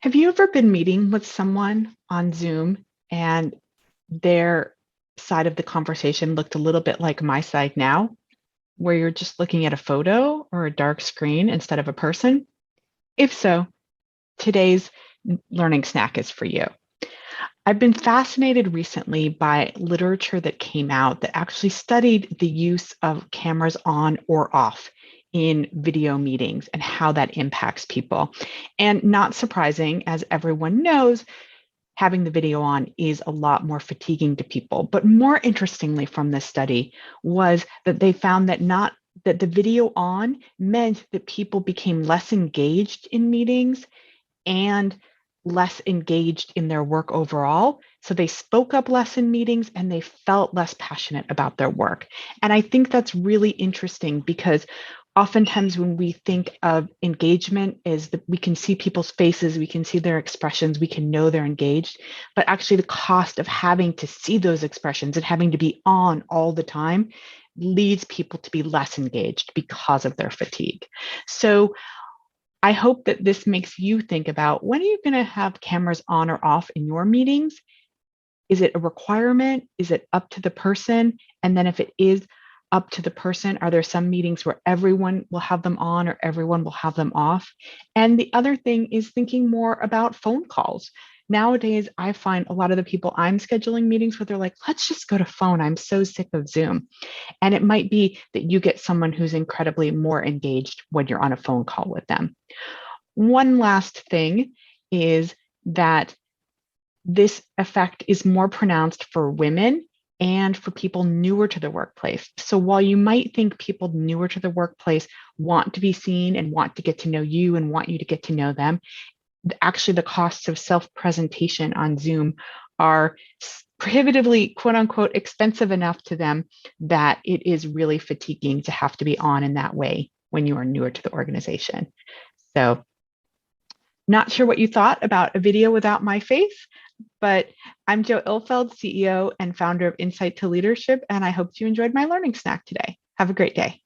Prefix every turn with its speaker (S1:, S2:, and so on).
S1: Have you ever been meeting with someone on Zoom and their side of the conversation looked a little bit like my side now, where you're just looking at a photo or a dark screen instead of a person? If so, today's learning snack is for you. I've been fascinated recently by literature that came out that actually studied the use of cameras on or off in video meetings and how that impacts people. And not surprising, as everyone knows, having the video on is a lot more fatiguing to people. But more interestingly from this study was that they found that not that the video on meant that people became less engaged in meetings and less engaged in their work overall. So they spoke up less in meetings and they felt less passionate about their work. And I think that's really interesting because oftentimes when we think of engagement is that we can see people's faces, we can see their expressions, we can know they're engaged, but actually the cost of having to see those expressions and having to be on all the time leads people to be less engaged because of their fatigue. So I hope that this makes you think about, when are you going to have cameras on or off in your meetings? Is it a requirement? Is it up to the person? And then if it is up to the person, are there some meetings where everyone will have them on or everyone will have them off? And the other thing is thinking more about phone calls. Nowadays, I find a lot of the people I'm scheduling meetings with are like, let's just go to phone. I'm so sick of Zoom. And it might be that you get someone who's incredibly more engaged when you're on a phone call with them. One last thing is that this effect is more pronounced for women and for people newer to the workplace. So while you might think people newer to the workplace want to be seen and want to get to know you and want you to get to know them, actually the costs of self-presentation on Zoom are prohibitively, quote unquote, expensive enough to them that it is really fatiguing to have to be on in that way when you are newer to the organization. So not sure what you thought about a video without my face, but I'm Jo Ilfeld, CEO and founder of Insight to Leadership, and I hope you enjoyed my learning snack today. Have a great day.